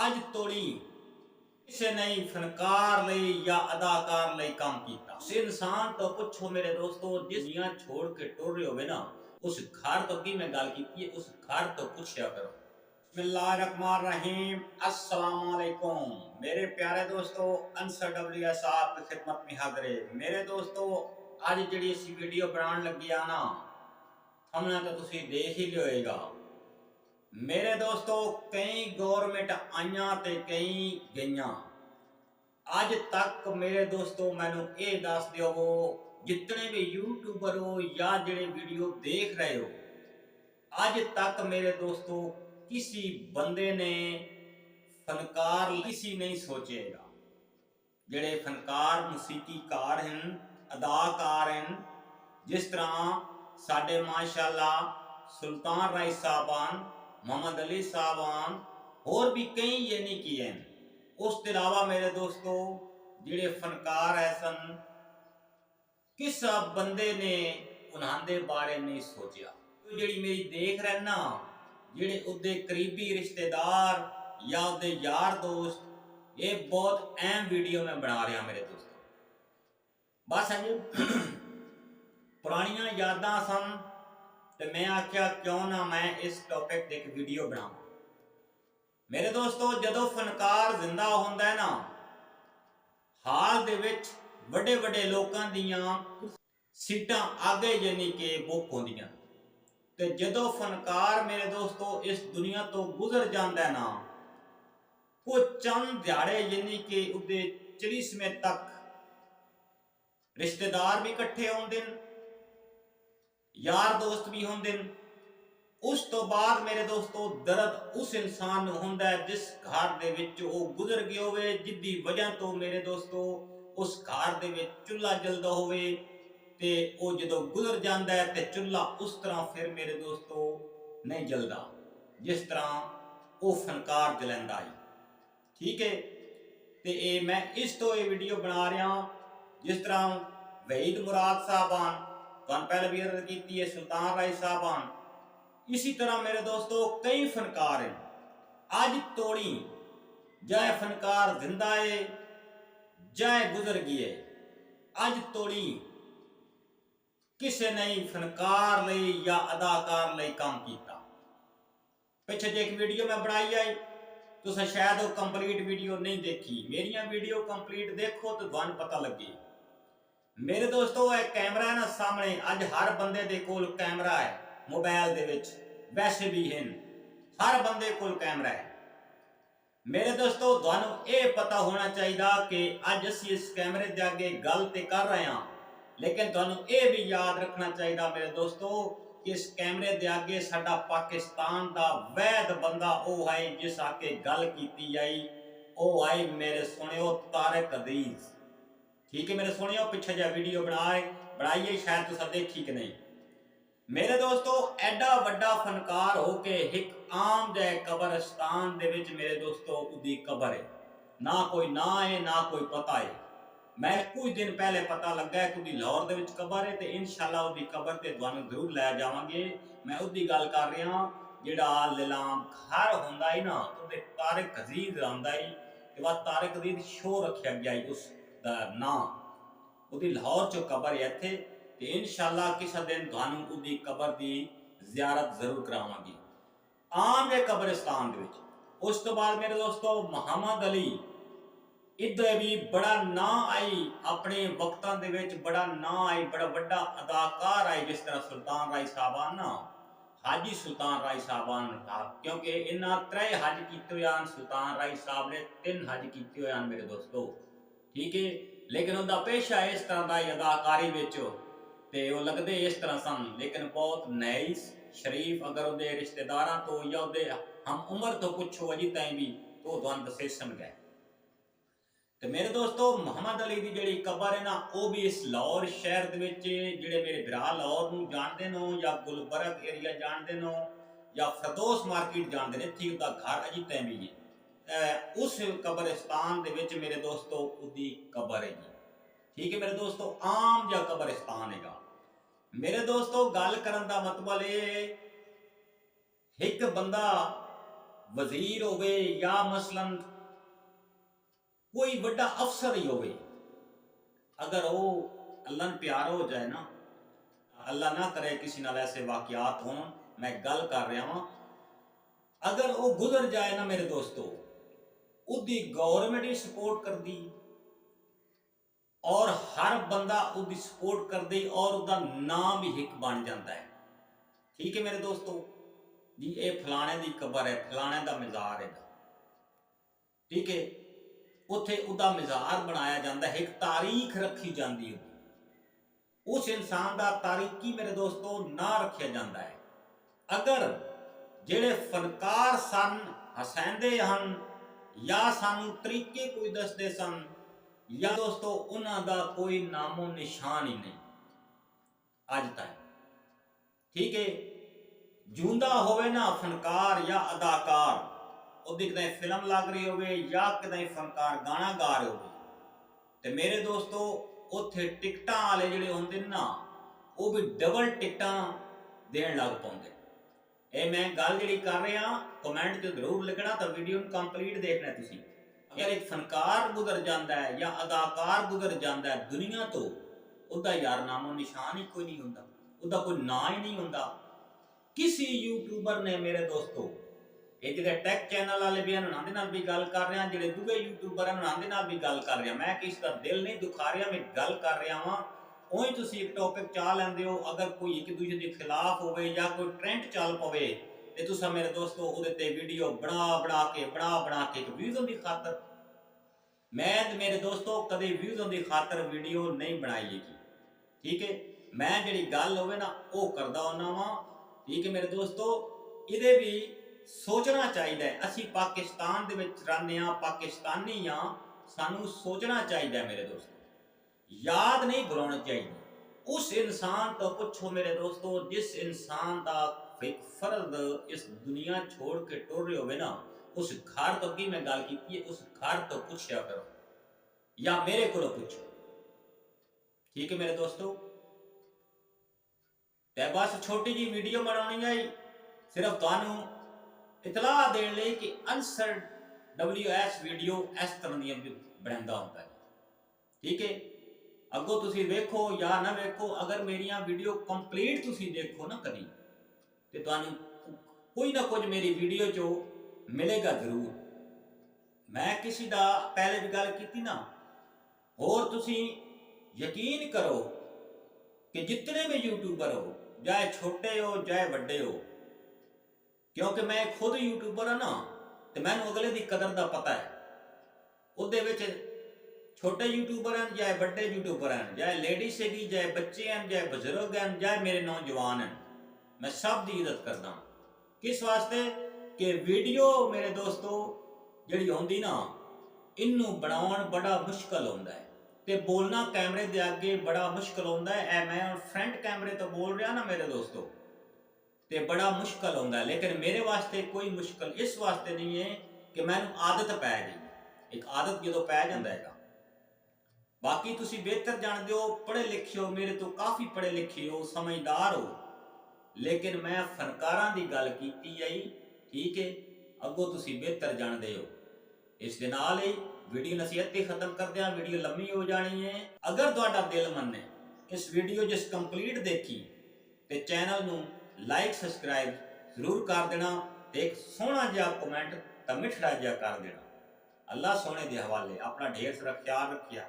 ਅੱਜ ਤੋੜੀ ਕਿਸੇ ਨਹੀਂ फनकार ਲਈ या अदाकार ਲਈ काम किया। उस इंसान तो पूछो मेरे दोस्तों, जिस दुनिया छोड़ के टुर रहे हो ना, उस घर तो की मैं गल की है, उस घर तो पूछया करो। बिस्मिल्लाहिर्रहमानिर्रहीम, अस्सलाम वालेकुम मेरे प्यारे दोस्तों। अंसर WS आपकी खिदमत में हाजिर है। मेरे दोस्तों आज जी वीडियो बनाने लगी आ ना, हमने तो तुसी देख ही लियोगा। मेरे दोस्तों कई गवर्नमेंट आईया ते कई गईया, अज तक मेरे दोस्तों मैनू ये दस दियो, जितने भी यूट्यूबर हो या जेडे वीडियो देख रहे हो, अज तक मेरे दोस्तों किसी बंदे ने फनकार किसी नहीं सोचेगा। जेडे फनकार मौसीकीकार हैं, अदाकार हैं, जिस तरह साडे माशाअल्लाह सुल्तान राय साहबान, मोहम्मद अली साहबान, और भी कई ये नहीं किए हैं। उसके अलावा मेरे दोस्तों जिहड़े फनकार है सन, किस बंदे ने उन्हां बारे नहीं सोचा। तो जिहड़ी मेरी देख रहे ना, जिहड़े उहदे करीबी रिश्तेदार या उहदे यार दोस्त, ये बहुत अहम वीडियो मैं बना रहा मेरे दोस्तों। बस अज पुरानियां यादां सन तो मैं आख्या क्यों ना मैं इस टॉपिक पर एक वीडियो बनावां। मेरे दोस्तों जदों फनकार जिंदा होंदा है ना, हाल दे विच वड्डे वड्डे लोकां दियां सीटां आगे यानी कि बुक होंदियां, ते जदों फनकार मेरे दोस्तों इस दुनिया तो गुजर जांदा है ना, कुछ चंद दिहाड़े यानी कि उहदे चलीसवें तक रिश्तेदार भी इकट्ठे होंदे, यार दोस्त भी होंदे। उस तो बाद मेरे दोस्तों दर्द उस इंसान नूं हुंदा है जिस घर दे विच वो गुजर गए होवे, जिद्दी वजह तो मेरे दोस्तों उस घर दे विच चुल्हा जलदा होवे, ते वो जदों गुजर जांदा है ते चुल्हा उस तरह फिर मेरे दोस्तों नहीं जलदा जिस तरह वो फनकार जलंदा है। ठीक है, ते मैं इस तो ये वीडियो बना रहा, जिस तरह वहीद मुराद साहबान तुहानूं पहले भी अर्ज कीती है, सुल्तान राय साहबान, इसी तरह मेरे दोस्तों कई फनकार हैं। अज तोड़ी जाए फनकार जिंदा है जाए गुजर गए, अज तोड़ी किसी नहीं फनकार लई या अदाकार लई काम किया। पिछे जो एक वीडियो मैं बनाई है, तुसें शायद वो कंप्लीट वीडियो नहीं देखी। मेरिया वीडियो कंप्लीट देखो तो तुहानूं पता लगे। मेरे दोस्तों एक कैमरा है ना सामने, अज हर बंदे दे कोल कैमरा है मोबाइल दे विच, वैसे भी हैं हर बंदे कोल कैमरा है। मेरे दोस्तों तुहानूं ये पता होना चाहिए कि अज असीं इस कैमरे दे आगे गल ते कर रहे हैं, लेकिन तुहानूं ये भी याद रखना चाहिए मेरे दोस्तों कि इस कैमरे दे आगे साडा पाकिस्तान दा वैध बंदा वो है जिस आके गल कीती आई, वो है मेरे सुनियो तारिक अजीज। ठीक है मेरे सुनियो, पिछे जा वीडियो बनाई शायद तुसां देखी कि नहीं। मेरे दोस्तों एडा वड्डा फनकार हो के एक आम जाए कब्रिस्तान दे विच मेरे दोस्तों उदी कबर है, ना कोई ना है ना कोई पता है। मैं कुछ दिन पहले पता लगा है कि उदी लाहौर दे विच कबर है, ते इंशाअल्लाह उदी कबर ते तुहानूं जरूर लै जावांगे। मैं उदी गल कर रहा जिहड़ा लिलाम घर हुंदा है ना, उहदे तारिक अजीज आंदा है, ते वह तारिक अजीज शो रखिया गया है उस दा नाम। उहदी लाहौर च कबर है इत्थे, ते इंशाअल्लाह किसी दिन तुहानूं उहदी कबर की ज़ियारत जरूर करावांगे आम जे कब्रिस्तान दे विच। उस तो बाद मेरे दोस्तों मोहम्मद अली इधर भी बड़ा ना आई, अपने वक्तां दे विच बड़ा ना आई, बड़ा वड्डा अदाकार आई। जिस तरह सुल्तान राय साहबान ना, हाजी सुल्तान राय साहबान था, क्योंकि इन्हां 3 हज कीते हुए हैं। सुल्तान राय साहब ने 3 हज कीते हुए हैं मेरे दोस्तों। ठीक है, लेकिन उनका पेशा इस तरह का अदाकारी विच ते वो लगते इस तरह सन, लेकिन बहुत नाइस शरीफ। अगर उहदे रिश्तेदारां तो या उहदे हम उम्र तो पुछो अजी ताईं भी तो तुहानूं दस्से समझाए। तो मेरे दोस्तों मोहम्मद अली की जिहड़ी कबर है ना, वो भी इस लाहौर शहर दे विच, जिहड़े मेरे भरा लाहौर नूं जानदे नो या गुलबर्ग एरिया जानदे नो या फरदौस मार्केट जानदे ने, इत्थे उहदा घर अजी ताईं भी है। उस कब्रिस्तान दे विच मेरे दोस्तों उहदी कबर है जी। ठीक है मेरे दोस्तों, आम जा कब्रिस्तान हैगा। मेरे दोस्तों गल करन दा मतलब ये, एक बंदा वजीर होवे या मसलन कोई बड़ा अफसर ही होवे, अगर वो अल्लाह प्यार हो जाए ना, अल्लाह ना करे किसी नाल ऐसे वाकयात हों, मैं गल कर रहा हाँ, अगर वो गुजर जाए ना मेरे दोस्तों, उसकी गवर्नमेंट ही सपोर्ट कर दी और हर बंदा उसकी सपोर्ट कर दे और उसका नाम भी हिक बन जाता है। ठीक है मेरे दोस्तों जी, ये फलाने की कबर है, फलाने का मज़ार है, ठीक है, उत्थे उसका मज़ार बनाया जाता है, एक तारीख रखी जाती है, उस इंसान का तारीखी मेरे दोस्तों ना रखा जाता है। अगर जेड़े फनकार सन हसैंदे हन या सानू तरीके कोई दसते सन, या दोस्तों उन्हां दा कोई नामो निशान ही नहीं अज तक। ठीक है, जूंदा होवे ना फनकार या अदाकार, ਉਹਦੀ ਕਿਤੇ ਫਿਲਮ ਲੱਗ ਰਹੀ ਹੋਵੇ ਜਾਂ ਕਿਤੇ ਫਨਕਾਰ ਗਾਣਾ ਗਾ ਰਹੇ ਹੋਵੇ, ਤੇ ਮੇਰੇ ਦੋਸਤੋ ਉੱਥੇ ਟਿਕਟਾਂ ਵਾਲੇ ਜਿਹੜੇ ਹੁੰਦੇ ਨੇ ਨਾ, ਉਹ ਵੀ ਡਬਲ ਟਿਕਟਾਂ ਦੇਣ ਲੱਗ ਪਾਉਂਦੇ। ਇਹ ਮੈਂ ਗੱਲ ਜਿਹੜੀ ਕਰ ਰਿਹਾ, ਕਮੈਂਟ 'ਚ ਜ਼ਰੂਰ ਲਿਖਣਾ, ਤਾਂ ਵੀਡੀਓ ਨੂੰ ਕੰਪਲੀਟ ਦੇਖਣਾ ਤੁਸੀਂ। ਅਗਰ ਇੱਕ ਫਨਕਾਰ ਗੁਜ਼ਰ ਜਾਂਦਾ ਹੈ ਜਾਂ ਅਦਾਕਾਰ ਗੁਜ਼ਰ ਜਾਂਦਾ ਹੈ ਦੁਨੀਆ ਤੋਂ, ਉਹਦਾ ਯਾਰ ਨਾਮੋ ਨਿਸ਼ਾਨ ਹੀ ਕੋਈ ਨਹੀਂ ਹੁੰਦਾ, ਉਹਦਾ ਕੋਈ ਨਾਂ ਹੀ ਨਹੀਂ ਹੁੰਦਾ। किसी यूट्यूबर ने मेरे दोस्तों, ये जो टैक चैनल वाले भी उन्होंने नाल भी गल कर रहा, जो दूसरे यूट्यूबर उन्होंने नाल भी गल कर रहा, मैं किसी का दिल नहीं दुखा रहा, मैं गल कर रहा हाँ। उही तुम एक टॉपिक चा लेंदे हो, अगर कोई एक दूसरे के खिलाफ हो या कोई ट्रेंड चल पवे, तो तुसा मेरे दोस्तों उहदे वीडियो बना के व्यूज़ों की खातर, मैं मेरे दोस्तों कदे व्यूज़ों की खातर वीडियो नहीं बनाई। ठीक है, मैं जी गल होवे ना वो करदा होना वा। ठीक है मेरे दोस्तों, ये भी सोचना चाहिए, असी पाकिस्तान दे विच रहने हाँ, पाकिस्तानी हाँ, सानू सोचना चाहिए मेरे दोस्तों, याद नहीं भुलाना चाहिए। उस इंसान तो पूछो मेरे दोस्तों, जिस इंसान का एक फर्द इस दुनिया छोड़ के टुर रहे होवे ना, उस घर तो की मैं गल की है, उस घर तो पूछया करो या मेरे को पूछो। ठीक है मेरे दोस्तों, बस छोटी जी वीडियो बनानी है, सिर्फ तुहानू इतला देने लिए कि आंसर WS वीडियो इस तरह दी बनाता होता है। ठीक है, अगों तुसी वेखो या ना वेखो, अगर मेरिया वीडियो कंप्लीट तुसी देखो ना कभी, तो तुहानू कोई ना कुछ मेरी वीडियो चो मिलेगा जरूर। मैं किसी दा पहले भी गल की ना, और तुसी यकीन करो कि जितने भी यूट्यूबर हो, चाहे छोटे हो चाहे बड़े हो, क्योंकि मैं खुद यूट्यूबर हाँ ना, तो मैनू अगले की कदर का पता है। उहदे विच छोटे यूट्यूबर हैं चाहे बड़े यूट्यूबर हैं, चाहे लेडीज हैगी चाहे बच्चे हैं चाहे बजुर्ग हैं चाहे मेरे नौजवान हैं, मैं सब की इज्जत करता हूँ। किस वास्ते कि वीडियो मेरे दोस्तों जिहड़ी होंदी ना, इनू बनाउण बड़ा मुश्किल होंदा है, ते बोलना कैमरे दे आगे बड़ा मुश्किल होंदा है। मैं फ्रंट कैमरे तो बोल रहा ना मेरे दोस्तों, ते बड़ा मुश्किल होंदा है, लेकिन मेरे वास्ते कोई मुश्किल इस वास्ते नहीं है कि मैनू आदत पै गई। एक आदत जो पै जाता है, बाकी तुसी बेहतर जानते हो, पढ़े लिखे हो, मेरे तो काफ़ी पढ़े लिखे हो, समझदार हो, लेकिन मैं फनकारां दी गल कीती है। ठीक है, अगों तुसी बेहतर जानते हो। इस दे नाल ही वीडियो नसीहत ही खत्म करते हैं, वीडियो लंबी हो जानी है। अगर तुहाडा दिल मन्ने इस वीडियो जिस कंप्लीट देखी, तो चैनल नू लाइक सबसक्राइब जरूर कर देना, तो एक सोहना जिहा कमेंट तो मिठड़ा जिहा कर देना। अल्लाह सोने के हवाले, अपना ढेर सारा ख्याल रखिया।